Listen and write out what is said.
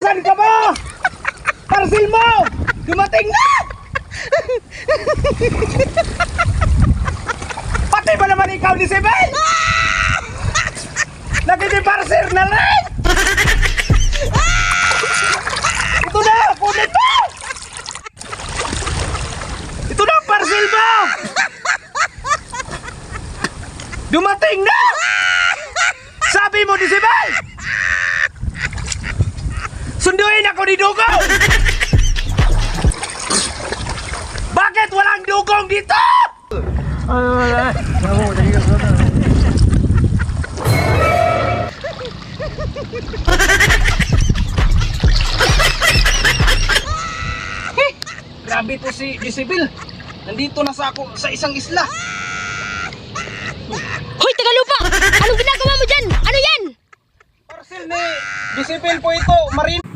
Saan ka ba? Parcel mo! Dumating na! Pati ba naman ikaw ni Sibel? Nagdi-parcel na rin! Ito na! Kunin mo! Ito na ang parcel mo! Dumating na! Sabi mo ni Sibel! Sunduin ako ni Dugong! Bakit walang dugong dito? Grabe to si Isabel. Nandito na sa isang isla. Hoy, Tagalupa! Anong ginagawa mo dyan? Ano yan? Parcel ni Isabel po ito, Marino.